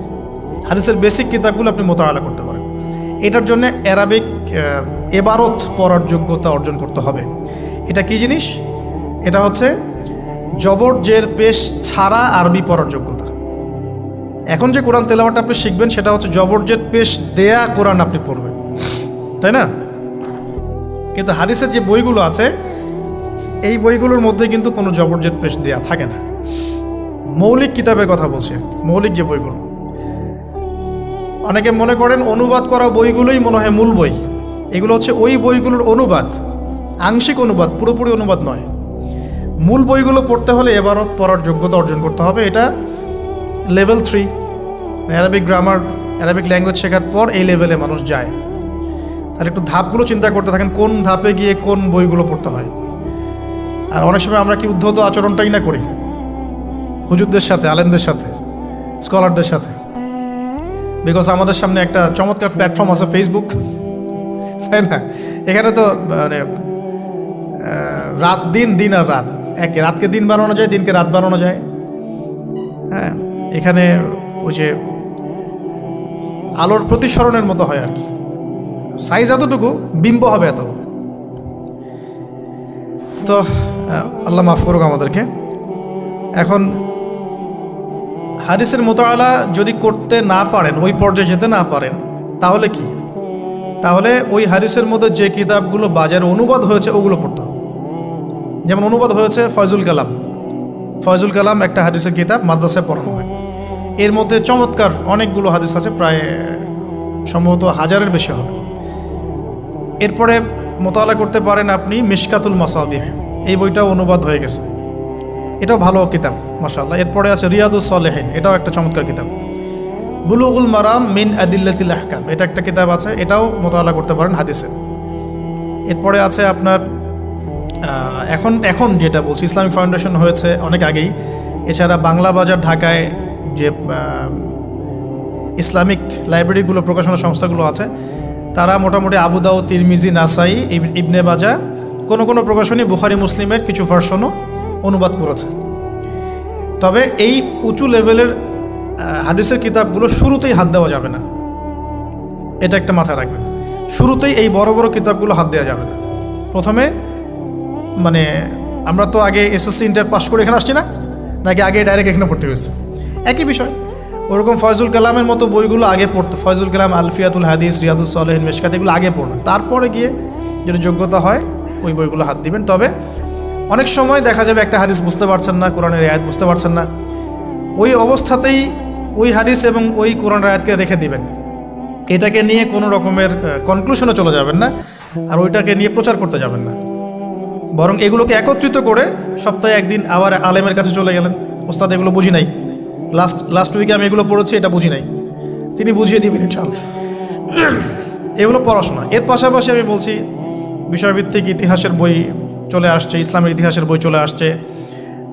হাদিসের বেসিক কিতাবগুলো আপনি মোতাআলা করতে পারেন। এটার জন্য অ্যারাবিক এবারত পড়ার যোগ্যতা অর্জন করতে হবে। এটা কি জিনিস? এটা হচ্ছে জবর জের পেশ ছাড়া আরবি পড়ার যোগ্যতা। এখন যে কোরআন তেলাওয়াতটা আপনি শিখবেন, সেটা হচ্ছে জবর জের পেশ দেয়া কোরআন আপনি পড়বেন, তাই না? কিন্তু হাদিসের যে বইগুলো আছে, এই বইগুলোর মধ্যে কিন্তু কোনো জবর জের পেশ দেয়া থাকে না। মৌলিক কিতাবের কথা বলছি, মৌলিক যে বইগুলো। অনেকে মনে করেন অনুবাদ করা বইগুলোই মনে হয় মূল বই, এগুলো হচ্ছে ওই বইগুলোর অনুবাদ, আংশিক অনুবাদ, পুরোপুরি অনুবাদ নয়। মূল বইগুলো পড়তে হলে এবারত পড়ার যোগ্যতা অর্জন করতে হবে। এটা level 3, Arabic grammar, Arabic language শেখার পর এই লেভেলে মানুষ যায়। তাহলে একটু ধাপগুলো চিন্তা করতে থাকেন, কোন ধাপে গিয়ে কোন বইগুলো পড়তে হয়। আর অনেক সময় আমরা কি উদ্ধত আচরণটাই না করি হুজুরদের সাথে, আলেমদের সাথে, স্কলারদের সাথে। বিকজ আমাদের সামনে একটা চমৎকার প্ল্যাটফর্ম আছে ফেসবুক, তাই না? এখানে তো মানে রাত দিন, দিন আর রাত, একে রাতকে দিন বানানো যায়, দিনকে রাত বানানো যায়। হ্যাঁ, এখানে ওই যে আলোর প্রতিসরণের মতো হয় আর কি, সাইজ এতটুকু, বিম্ব হবে এত। তো আল্লাহ মাফ করুক আমাদেরকে। এখন হাদিসের মোতালা যদি করতে না পারেন, ওই পর্যায়ে যেতে না পারেন, তাহলে কি? তাহলে ওই হাদিসের মধ্যে যে কিতাবগুলো বাজারে অনুবাদ হয়েছে ওগুলো পড়তে হবে। যেমন অনুবাদ হয়েছে ফয়জুল কালাম। ফয়জুল কালাম একটা হাদিসের কিতাব, মাদ্রাসায় পড়ানো হয়। এর মধ্যে চমৎকার অনেকগুলো হাদিস আছে, প্রায় সম্ভবত 1000-এর বেশি হবে। এরপরে মোতালা করতে পারেন আপনি মিশকাতুল মাসাবিহ, এই বইটাও অনুবাদ হয়ে গেছে, এটাও ভালো কিতাব মাশাআল্লাহ। এরপরে আছে রিয়াদুস সালেহিন, এটাও একটা চমৎকার কিতাব। বুলুগুল মারাম মিন আদিল্লাতিল আহকাম, এটা একটা কিতাব আছে, এটাও মোতালা করতে পারেন হাদিসে। এরপরে আছে আপনার এখন যেটা বলছি, ইসলামিক ফাউন্ডেশন হয়েছে অনেক আগেই। এছাড়া বাংলা বাজার ঢাকায় যে ইসলামিক লাইব্রেরিগুলো, প্রকাশনা সংস্থাগুলো আছে, তারা মোটামুটি আবু দাউদ, তিরমিজি, নাসাই, ইবনে বাজা, কোনো প্রকাশনী বুখারী মুসলিমের কিছু ভার্সনও অনুবাদ করেছে। তবে এই উঁচু লেভেলের হাদিসের কিতাবগুলো শুরুতেই হাত দেওয়া যাবে না, এটা একটা মাথায় রাখবেন। শুরুতেই এই বড় বড় কিতাবগুলো হাত দেওয়া যাবে না। প্রথমে মানে আমরা তো আগে এসএসসি ইন্টার পাস করে এখানে আসছি না, নাকি আগে ডাইরেক্ট এখানে পড়তে হয়েছে? একই বিষয়। ওরকম ফয়জুল কালামের মতো বইগুলো আগে পড়তো, ফয়জুল কালাম, আলফিয়াতুল হাদিস, রিয়াদুস সালেহিন, মিশকাত, এগুলো আগে পড়বেন। তারপরে গিয়ে যদি যোগ্যতা হয় ওই বইগুলো হাত দিবেন। তবে অনেক সময় দেখা যাবে একটা হাদিস বুঝতে পারছেন না, কোরআনের আয়াত বুঝতে পারছেন না, ওই অবস্থাতেই ওই হাদিস এবং ওই কোরআনের আয়াতকে রেখে দিবেন। এটাকে নিয়ে কোনো রকমের কনক্লুশনে চলে যাবেন না, আর ওইটাকে নিয়ে প্রচার করতে যাবেন না। বরং এগুলোকে একত্রিত করে সপ্তাহে একদিন আবার আলেমের কাছে চলে গেলেন, ওস্তাদ এগুলো বুঝি নাই, লাস্ট উইকে আমি এগুলো পড়েছি, এটা বুঝি নাই, তিনি বুঝিয়ে দিবেন ইনশাআল্লাহ। এগুলো পড়াশোনা। এর পাশাপাশি আমি বলছি বিষয়ভিত্তিক ইতিহাসের বই চলে আসছে, ইসলামের ইতিহাসের বই চলে আসছে।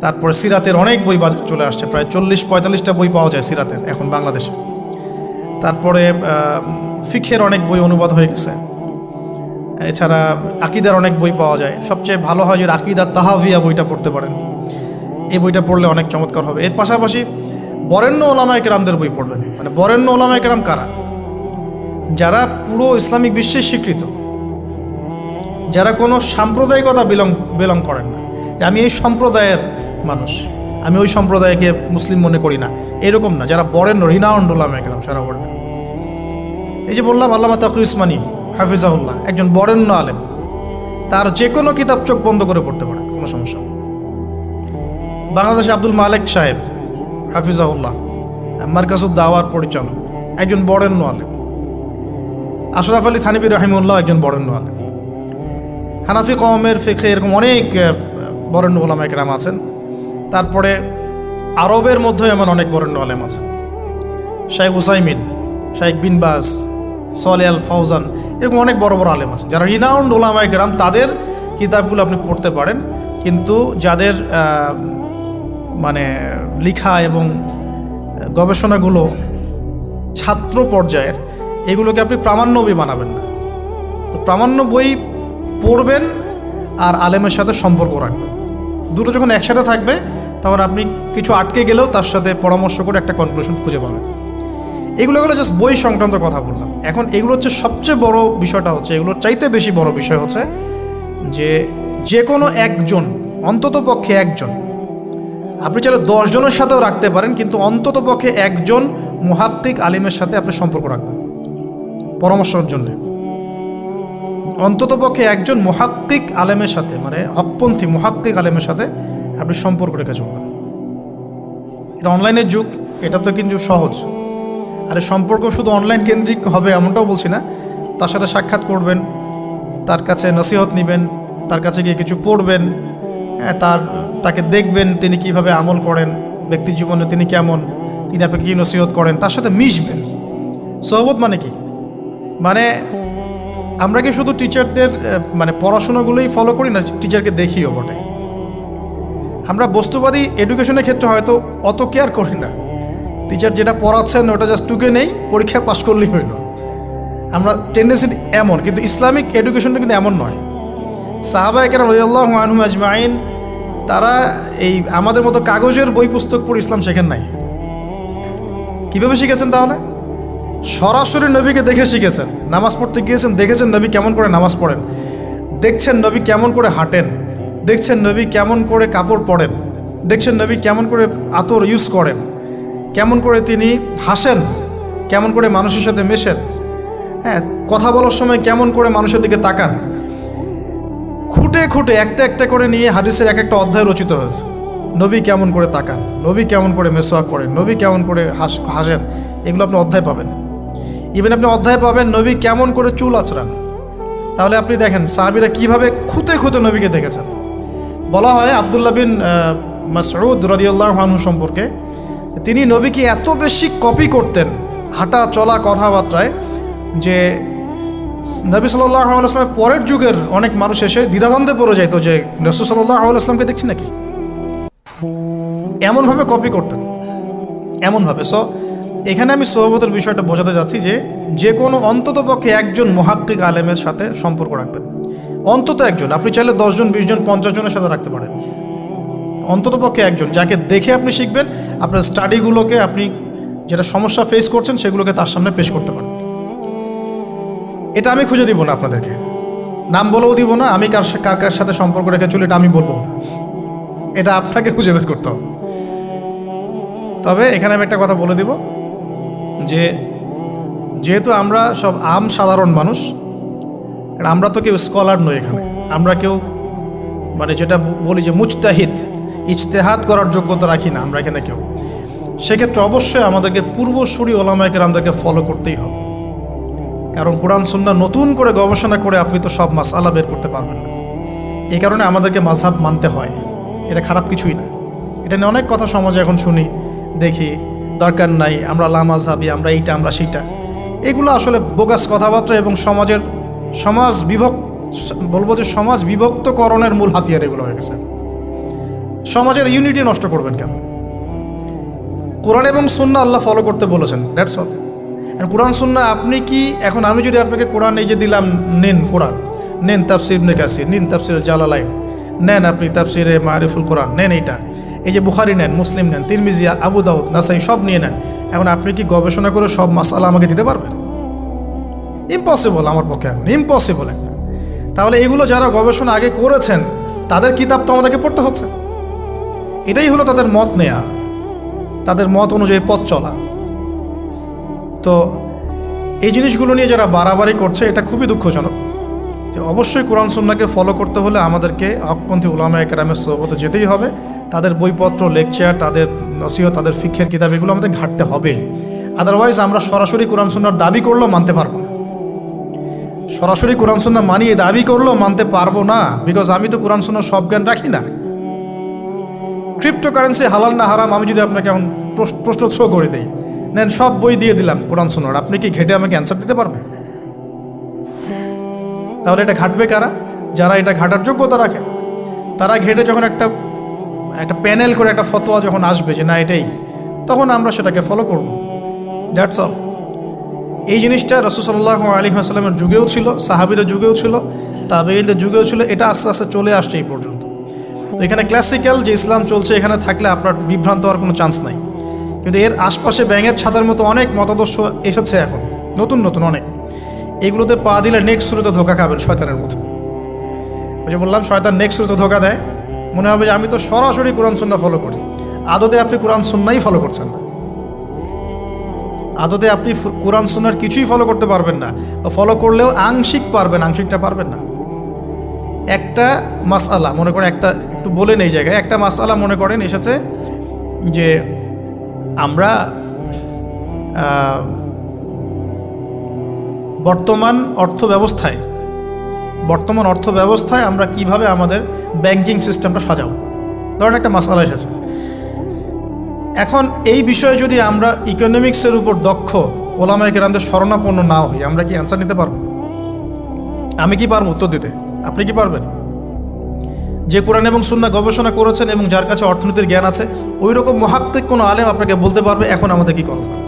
তারপরে সিরাতের অনেক বই বাজারে চলে আসছে, প্রায় 40-45টা বই পাওয়া যায় সিরাতের এখন বাংলাদেশে। তারপরে ফিকহের অনেক বই অনুবাদ হয়ে গেছে। এছাড়া আকিদার অনেক বই পাওয়া যায়। সবচেয়ে ভালো হয় যে আকিদা তাহাভিয়া বইটা পড়তে পারেন, এই বইটা পড়লে অনেক চমৎকার হবে। এর পাশাপাশি বরেণ্য ওলামায়ে কেরামদের বই পড়বেন। মানে বরেণ্য ওলামায়ে কেরাম কারা? যারা পুরো ইসলামিক বিশ্বে স্বীকৃত, যারা কোনো সাম্প্রদায়িকতা বিলং করেন না, যে আমি এই সম্প্রদায়ের মানুষ, আমি ওই সম্প্রদায়কে মুসলিম মনে করি না, এরকম না। যারা বরেণ্য, রিনাউন্ড ওলামায়ে কেরাম সারা ওয়ার্ল্ডে। এই যে বললাম আল্লামা তাকি উসমানী হাফিজাহুল্লাহ, একজন বরেণ্য আলেম, তার যে কোনো কিতাব চোখ বন্ধ করে পড়তে পারেন, কোনো সমস্যা নেই। বাংলাদেশে আব্দুল মালেক সাহেব হাফিজাহুল্লাহ, মারকাজুদ দাওয়ার পরিচালক, একজন বরেণ্য আলেম। আশরাফ আলী থানভী রহিমউল্লাহ একজন বরেণ্য আলেম। হানাফি কওমের ফিকহে এরকম অনেক বরেণ্য ওলামায়ে কেরাম আছেন। তারপরে আরবের মধ্যে এমন অনেক বরেণ্য আলেম আছে, শাইখ উসাইমিন, শাইখ বিন বাজ, সালেহ আল ফাউজান, এরকম অনেক বড় বড় আলেম আছে যারা রিনাউন্ড ওলামায়ে কেরাম। তাদের কিতাবগুলো আপনি পড়তে পারেন, কিন্তু যাদের মানে লেখা এবং গবেষণাগুলো ছাত্র পর্যায়ের, এগুলোকে আপনি প্রামাণ্য বই বানাবেন না। তো প্রামাণ্য বই পড়বেন আর আলেমের সাথে সম্পর্ক রাখবেন। দুটো যখন একসাথে থাকবে তখন আপনি কিছু আটকে গেলেও তার সাথে পরামর্শ করে একটা কনক্লুশন খুঁজে পাবেন। এগুলো জাস্ট বই সংক্রান্ত কথা বললাম। এখন এগুলো হচ্ছে সবচেয়ে বড় বিষয়টা হচ্ছে, এগুলোর চাইতে বেশি বড় বিষয় হচ্ছে যে কোনো একজন, অন্তত পক্ষে একজন, আপনি চাইলে 10 জনের সাথেও রাখতে পারেন, কিন্তু অন্তত পক্ষে একজন মুহাক্কিক আলিমের সাথে আপনি সম্পর্ক রাখবেন পরামর্শের জন্য। অন্তত পক্ষে একজন মুহাক্কিক আলেমের সাথে, মানে হকপন্থী মুহাক্কিক আলেমের সাথে আপনি সম্পর্ক রেখে চলবেন। এটা অনলাইনের যুগ, এটা তো কিন্তু সহজ। আর সম্পর্ক শুধু অনলাইন কেন্দ্রিক হবে এমনটাও বলছি না, তার সাথে সাক্ষাৎ করবেন, তার কাছে নসিহত নেবেন, তার কাছে গিয়ে কিছু পড়বেন, হ্যাঁ, তাকে দেখবেন তিনি কিভাবে আমল করেন, ব্যক্তি জীবনে তিনি কেমন, তিনি আপনাকে কী নসিহত করেন, তার সাথে মিশবেন। সোহবত মানে কি? মানে আমরা কি শুধু টিচারদের মানে পড়াশোনাগুলোই ফলো করি না, টিচারকে দেখিও বটে। আমরা বস্তুবাদী এডুকেশনের ক্ষেত্রে হয়তো অত কেয়ার করি না, টিচার যেটা পড়াচ্ছেন ওটা জাস্ট টুকে নেই, পরীক্ষা পাশ করলেই হইল। আমরা টেন্ডেন্সি এমন, কিন্তু ইসলামিক এডুকেশনটা কিন্তু এমন নয়। সাহাবায়ে কেরাম রাদিয়াল্লাহু আনহুম আজমাইন তারা এই আমাদের মতো কাগজের বই পুস্তক পড়ে ইসলাম শেখেন নাই। কীভাবে শিখেছেন তাহলে? সরাসরি নবীকে দেখে শিখেছেন। নামাজ পড়তে গিয়েছেন, দেখেছেন নবী কেমন করে নামাজ পড়েন, দেখছেন নবী কেমন করে হাঁটেন, দেখছেন নবী কেমন করে কাপড় পরেন, দেখছেন নবী কেমন করে আতর ইউজ করেন, কেমন করে তিনি হাসেন, কেমন করে মানুষের সাথে মেশেন, হ্যাঁ, কথা বলার সময় কেমন করে মানুষের দিকে তাকান। খুঁটে খুঁটে একটা একটা করে নিয়ে হাদিসের এক একটা অধ্যায় রচিত হয়েছে। নবী কেমন করে তাকান, নবী কেমন করে মেসওয়াক করেন, নবী কেমন করে হাসেন, এগুলো আপনি অধ্যায় পাবেন। ইভেন আপনি অধ্যায় পাবেন নবী কেমন করে চুল আঁচড়ান। তাহলে আপনি দেখেন সাহাবীরা কীভাবে খুঁতে খুঁতে নবীকে দেখেছেন। বলা হয় আব্দুল্লাহ বিন মাসউদ রাদিয়াল্লাহু আনহু সম্পর্কে, তিনি নবীকে এত বেশি কপি করতেন হাঁটা চলা কথাবার্তায় যে নবী সাল্লাল্লাহু আলাইহি ওয়াসাল্লামের পরের যুগের অনেক মানুষ এসে দ্বিধাদ্বন্দ্বে পড়ে যাইতো যে রাসূল সাল্লাল্লাহু আলাইহি ওয়াসাল্লামকে দেখছি নাকি, এমনভাবে কপি করতেন, এমনভাবে। সো এখানে আমি সোহবতের বিষয়টা বোঝাতে যাচ্ছি যে কোনো অন্ততপক্ষে একজন মুহাক্কিক আলেমের সাথে সম্পর্ক রাখবেন, অন্তত একজন। আপনি চাইলে 10 জন 20 জন 50 জনের সাথে রাখতে পারেন, অন্ততপক্ষে একজন যাকে দেখে আপনি শিখবেন, আপনার স্টাডিগুলোকে আপনি যেটা সমস্যা ফেস করছেন সেগুলোকে তার সামনে পেশ করতে পারেন। এটা আমি খুঁজে দিব না আপনাদেরকে, নাম বলেও দিব না, আমি কার কার সাথে সম্পর্ক রেখে চলি এটা আমি বলবো না, এটা আপনাকে খুঁজে বের করতে হবে। তবে এখানে আমি একটা কথা বলে দিব যেহেতু আমরা সব সাধারণ মানুষ, আমরা তো কেউ স্কলার নই এখানে, আমরা কেউ মানে যেটা বলি যে মুজতাহিদ, ইজতেহাদ করার যোগ্যতা রাখি না আমরা এখানে কেউ। সেক্ষেত্রে অবশ্যই আমাদেরকে পূর্বসূরি ওলামায়ে কেরামদেরকে ফলো করতেই হবে, কারণ কোরআন সুন্নাহ নতুন করে গবেষণা করে আপনি তো সব মাসআলা বের করতে পারবেন না। এই কারণে আমাদেরকে মাযহাব মানতে হয়, এটা খারাপ কিছুই না। এটা নিয়ে অনেক কথা সমাজে এখন শুনি, দেখি, দরকার নাই, আমরা লা মাযহাবি, আমরা এইটা আমরা সেইটা, এগুলো আসলে বোগাস কথাবার্তা এবং সমাজ বিভক্তকরণের মূল হাতিয়ার এগুলো হয়ে গেছে। সমাজের ইউনিটি নষ্ট করবেন কেন? কোরআন এবং সুন্নাহ আল্লাহ ফলো করতে বলেছেন, দ্যাটস অল। আর কোরআন সুন্নাহ আপনি কি এখন আমি যদি আপনাকে কোরআন এই যে দিলাম, নেন কোরআন, নেন তাফসির ইবনে কাসির, নেন তাফসির জালালাইন, নেন আপনি তাফসিরে মারিফুল কোরআন, নেন এইটা, এই যে বুখারী নেন, মুসলিম নেন, তিরমিজি, আবু দাউদ, নাসাই সব নিয়ে নেন। এখন আপনি কি গবেষণা করে সব মাসআলা আমাকে দিতে পারবেন? ইম্পসিবল, আমার পক্ষে এখন ইম্পসিবল। তাহলে এগুলো যারা গবেষণা আগে করেছেন তাদের কিতাব তো আমাদেরকে পড়তে হচ্ছে। এটাই হলো তাদের মত নেয়া, তাদের মত অনুযায়ী পথ চলা। তো এই জিনিসগুলো নিয়ে যারা বাড়াবাড়ি করছে এটা খুবই দুঃখজনক। অবশ্যই কোরআন সুন্নাহকে ফলো করতে হলে আমাদেরকে হকপন্থী উলামায়ে কেরামের সোহবতে যেতেই হবে। তাদের বইপত্র, লেকচার, তাদের নসিহত, তাদের ফিকহের কিতাব, এগুলো আমাদের ঘাটতে হবে। আদারওয়াইজ আমরা সরাসরি কোরআন সুন্নাহর দাবি করলেও মানতে পারবো না, সরাসরি কোরআন সুন্নাহ মানিয়ে দাবি করলেও মানতে পারবো না, বিকজ আমি তো কোরআন সুন্নাহর সব জ্ঞান রাখি না। ক্রিপ্টোকারেন্সি হালাল না হারাম আমি যদি আপনাকে এখন প্রশ্ন থ্রো করে দিই, নেন সব বই দিয়ে দিলাম কোরআন সুন্নাহর, আপনি কি ঘেটে আমাকে অ্যান্সার দিতে পারবেন? তাহলে এটা ঘাটবে কারা? যারা এটা ঘাটার যোগ্যতা রাখে। তারা ঘেটে যখন একটা প্যানেল করে একটা ফতোয়া যখন আসবে যে না এটাই, তখন আমরা সেটাকে ফলো করব। That's all. এই জিনিসটা রাসূল সাল্লাল্লাহু আলাইহি ওয়াসাল্লামের যুগেও ছিল, সাহাবীদের যুগেও ছিল, তাবেঈনদের যুগেও ছিল, এটা আস্তে আস্তে চলে আসছে এই পর্যন্ত। তো এখানে ক্লাসিক্যাল যে ইসলাম চলছে এখানে থাকলে আপনার বিভ্রান্ত হওয়ার কোনো চান্স নাই। কিন্তু এর আশপাশে ব্যাঙের ছাতার মতো অনেক মতাদর্শ এসেছে এখন, নতুন নতুন অনেক। এগুলোতে পা দিলে নেক্সট শুরুতে ধোকা খাবেন শয়তানের মতো। ওই যে বললাম শয়তান নেক্সট শুরুতে ধোকা দেয়, মনে হবে যে আমি তো সরাসরি কোরআন সুন্নাহ ফলো করি। আদতে আপনি কোরআন সুন্নাহই ফলো করছেন না, আদতে আপনি কোরআন সুন্নাহর কিছুই ফলো করতে পারবেন না, বা ফলো করলেও আংশিক পারবেন, আংশিকটা পারবেন না। একটা মাসআলা মনে করেন, একটু বলেন এই জায়গায়, একটা মাসআলা মনে করেন এসেছে যে আমরা বর্তমান অর্থ ব্যবস্থায় বর্তমান অর্থ ব্যবস্থায় আমরা কিভাবে আমাদের ব্যাংকিং সিস্টেমটা সাজাবো। ধরেন একটা মাসালা এসেছে, এখন এই বিষয়ে যদি আমরা ইকোনমিক্সের উপর দক্ষ ওলামায়ে কেরামদের শরণাপন্ন না হই, আমরা কি অ্যান্সার নিতে পারবো? আমি কি পারবো উত্তর দিতে? আপনি কি পারবেন? যে কোরআন এবং সুন্নাহ গবেষণা করেছেন এবং যার কাছে অর্থনীতির জ্ঞান আছে, ওই রকম মুহাক্কিক কোনো আলেম আপনাকে বলতে পারবে এখন আমাদের কি করতে হবে।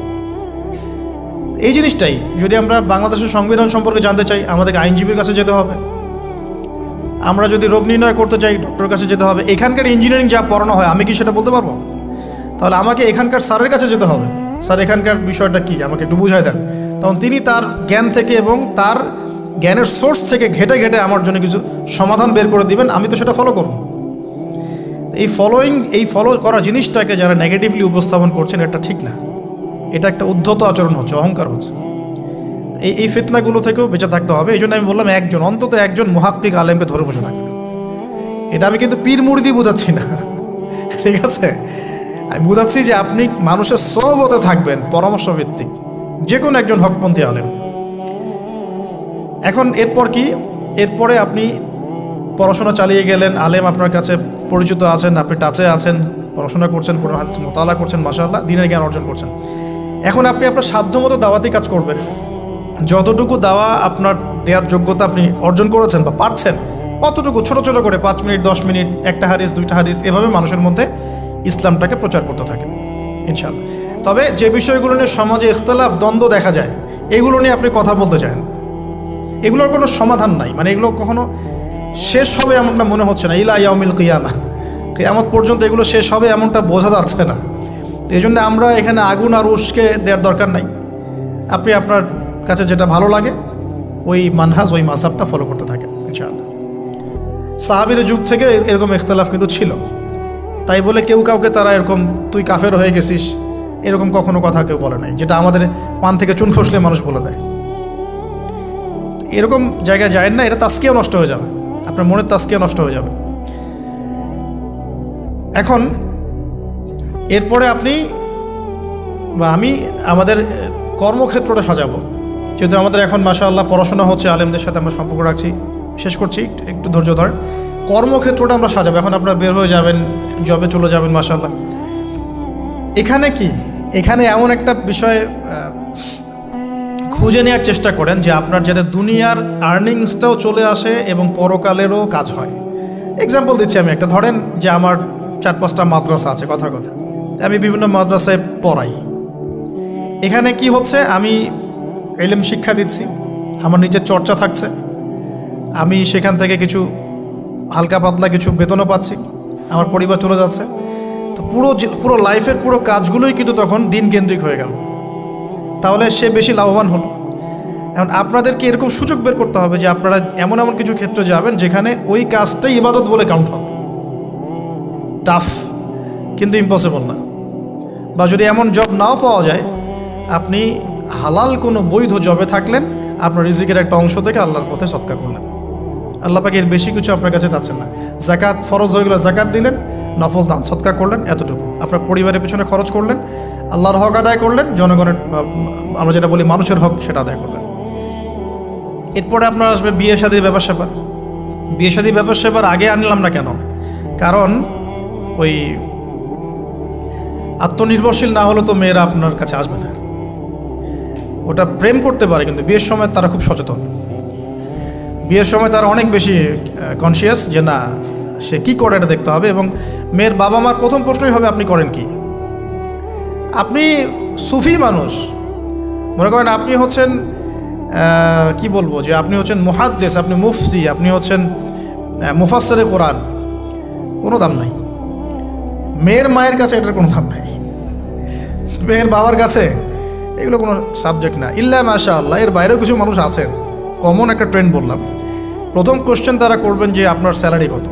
এই জিনিসটাই যদি আমরা বাংলাদেশের সংবিধান সম্পর্কে জানতে চাই, আমাদেরকে আইনজীবীর কাছে যেতে হবে। আমরা যদি রোগ নির্ণয় করতে চাই, ডক্টরের কাছে যেতে হবে। এখানকার ইঞ্জিনিয়ারিং যা পড়ানো হয়, আমি কি সেটা বলতে পারবো? তাহলে আমাকে এখানকার স্যারের কাছে যেতে হবে, স্যার এখানকার বিষয়টা কি আমাকে একটু বুঝাই দেন। তখন তিনি তার জ্ঞান থেকে এবং তার জ্ঞানের সোর্স থেকে ঘেটে ঘেটে আমার জন্য কিছু সমাধান বের করে দিবেন, আমি তো সেটা ফলো করব। এই ফলো করা জিনিসটাকে যারা নেগেটিভলি উপস্থাপন করছেন, এটা ঠিক না। এটা একটা উদ্ধত আচরণ হচ্ছে, অহংকার হচ্ছে। এই ফিতনাগুলো থেকেও বেঁচে থাকতে হবে। এই জন্য আমি বললাম অন্তত একজন মুহাক্কিক আলেমকে ধরে বসে থাকবেন। এটা আমি কিন্তু পীর মুরিদি বোঝাচ্ছি না, ঠিক আছে? আমি বোঝাচ্ছি যে আপনি মানুষের সহবতে থাকবেন, পরামর্শ ভিত্তিক, যে কোনো একজন হকপন্থী আলেম। এখন এরপর কি? এরপরে আপনি পড়াশোনা চালিয়ে গেলেন, আলেম আপনার কাছে পরিচিত আছেন, আপনি টাচে আছেন, পড়াশোনা করছেন, কোরআন হাদিস মোতালা করছেন, মাশাআল্লাহ দ্বীনের জ্ঞান অর্জন করছেন। এখন আপনি আপনার সাধ্যমতো দাওয়াতি কাজ করবেন। যতটুকু দাওয়া আপনার দেওয়ার যোগ্যতা আপনি অর্জন করেছেন বা পারছেন, অতটুকু ছোট ছোট করে 5 মিনিট 10 মিনিট, একটা হাদিস 2টা হাদিস, এভাবে মানুষের মধ্যে ইসলামটাকে প্রচার করতে থাকেন ইনশাআল্লাহ। তবে যে বিষয়গুলো নিয়ে সমাজে ইখতিলাফ দ্বন্দ্ব দেখা যায়, এগুলো নিয়ে আপনি কথা বলতে চান, এগুলোর কোনো সমাধান নাই। মানে এগুলো কখনো শেষ হবে এমনটা মনে হচ্ছে না। ইলা ইয়াউমিল কিয়ামা, কিয়ামত পর্যন্ত এগুলো শেষ হবে এমনটা বোঝা যাচ্ছে না। তো এই জন্য আমরা এখানে আগুন আর উস্কে দেওয়ার দরকার নাই। আপনি আপনার কাছে যেটা ভালো লাগে ওই মানহাজ, ওই মাযহাবটা ফলো করতে থাকেন ইনশাআল্লাহ। সাহাবীর যুগ থেকে এরকম ইখতিলাফ কিন্তু ছিল, তাই বলে কেউ কাউকে তারা এরকম তুই কাফের হয়ে গেছিস এরকম কখনো কথা কেউ বলে নাই, যেটা আমাদের পান থেকে চুন খসলে মানুষ বলে দেয়। এরকম জায়গায় যায় না, এটা তাস্কিয়া নষ্ট হয়ে যাবে, আপনার মনের তাস্কিয়া নষ্ট হয়ে যাবে। এখন এরপরে আপনি বা আমি আমাদের কর্মক্ষেত্রটা সাজাবো। যেহেতু আমাদের এখন মাশাআল্লাহ পড়াশোনা হচ্ছে, আলেমদের সাথে আমরা সম্পর্ক রাখছি, শেষ করছি, একটু ধৈর্য ধরেন। কর্মক্ষেত্রটা আমরা সাজাবো। এখন আপনারা বের হয়ে যাবেন, জবে চলে যাবেন মাশাআল্লাহ। এখানে কি, এখানে এমন একটা বিষয় খুঁজে নেওয়ার চেষ্টা করেন যে আপনার যাতে দুনিয়ার আর্নিংসটাও চলে আসে এবং পরকালেরও কাজ হয়। এক্সাম্পল দিচ্ছি আমি একটা, ধরেন যে আমার 4-5টা মাদ্রাসা আছে, কথার কথা, আমি বিভিন্ন মাদ্রাসায় পড়াই। এখানে কি হচ্ছে, আমি ইলম শিক্ষা দিচ্ছি, আমার নিজের চর্চা থাকছে, আমি সেখান থেকে কিছু হালকা পাতলা কিছু বেতনও পাচ্ছি, আমার পরিবার চলে যাচ্ছে। তো পুরো লাইফের পুরো কাজগুলোই কিন্তু তখন দিন কেন্দ্রিক হয়ে গেল, তাহলে সে বেশি লাভবান হলো। এখন আপনাদেরকে এরকম সুযোগ বের করতে হবে যে আপনারা এমন এমন কিছু ক্ষেত্রে যাবেন যেখানে ওই কাজটাই ইবাদত বলে কাউন্ট হবে। টাফ কিন্তু ইম্পসিবল না। বা যদি এমন জব নাও পাওয়া যায়, আপনি হালাল কোনো বৈধ জবে থাকলেন, আপনার রিজিকের একটা অংশ থেকে আল্লাহর পথে সদকা করলেন। আল্লাহ পাকে এর বেশি কিছু আপনার কাছে চাচ্ছেন না। জাকাত ফরজ হয়ে গেলে জাকাত দিলেন, নফল দান সদকা করলেন, এতটুকু আপনার পরিবারের পেছনে খরচ করলেন, আল্লাহর হক আদায় করলেন, জনগণের আমরা যেটা বলি মানুষের হক সেটা আদায় করলেন। এরপরে আপনার আসবে বিয়ে শাদীর ব্যাপার স্যাপার। বিয়ে শাদীর ব্যাপার স্যাপার আগে আনলাম না কেন? কারণ ওই আত্মনির্ভরশীল না হলে তো মেয়েরা আপনার কাছে আসবে না। ওটা প্রেম করতে পারে, কিন্তু বিয়ের সময় তারা খুব সচেতন। বিয়ের সময় তারা অনেক বেশি কনসিয়াস যে না, সে কী করে এটা দেখতে হবে। এবং মেয়ের বাবা মার প্রথম প্রশ্নই হবে আপনি করেন কি। আপনি সুফি মানুষ, মনে করেন আপনি হচ্ছেন কি বলবো, যে আপনি হচ্ছেন মুহাদ্দিস, আপনি মুফতি, আপনি হচ্ছেন মুফাসসিরে কোরআন, কোনো দাম নাই। মেয়ের মায়ের কাছে এটার কোনো দাম নাই, মেয়ের বাবার কাছে এগুলো কোনো সাবজেক্ট না। ইল্লা মাশাআল্লাহ, এর বাইরেও কিছু মানুষ আছেন, কমন একটা ট্রেন্ড বললাম। প্রথম কোশ্চেন তারা করবেন যে আপনার স্যালারি কত,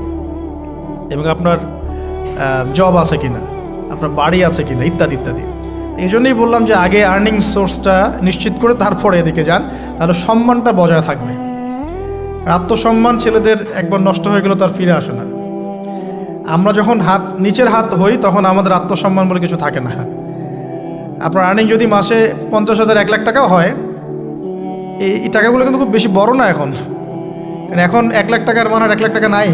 এবং আপনার জব আছে কিনা, আপনার বাড়ি আছে কিনা, ইত্যাদি ইত্যাদি। এই জন্যই বললাম যে আগে আর্নিং সোর্সটা নিশ্চিত করে তারপরে এদিকে যান, তাহলে সম্মানটা বজায় থাকবে। আত্মসম্মান ছেলেদের একবার নষ্ট হয়ে গেলে তার ফিরে আসে না। আমরা যখন নিচের হাত হই তখন আমাদের আত্মসম্মান বলে কিছু থাকে না। আপনার আর্নিং যদি মাসে 50,000 1 লাখ টাকাও হয়, এই টাকাগুলো কিন্তু খুব বেশি বড় না এখন, কারণ এখন 1,00,000 টাকার মান আর 1,00,000 টাকা নাই,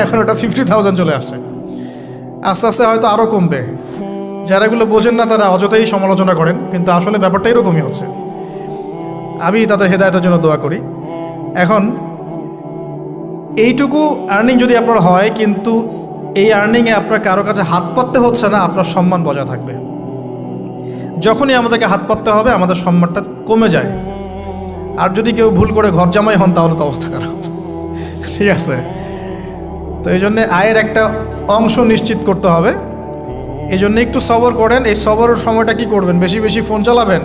এখন ওটা 50,000 চলে আসছে। আস্তে আস্তে হয়তো আরও কমবে। যারা এগুলো বোঝেন না তারা অযথাই সমালোচনা করেন, কিন্তু আসলে ব্যাপারটা এরকমই হচ্ছে। আমি তাদের হেদায়েতের জন্য দোয়া করি। এখন এইটুকু আর্নিং যদি আপনার হয়, কিন্তু এই আর্নিংয়ে আপনার কারো কাছে হাত পাততে হচ্ছে না, আপনার সম্মান বজায় থাকবে। যখনই আমাদেরকে হাত পাততে হবে আমাদের সম্মানটা কমে যায়। আর যদি কেউ ভুল করে ঘর জামাই হন তাহলে তো অবস্থা খারাপ। ঠিক আছে, তো এই জন্যে আয়ের একটা অংশ নিশ্চিত করতে হবে। এই জন্য একটু সবর করেন। এই সবরের সময়টা কি করবেন? বেশি বেশি ফোন চালাবেন,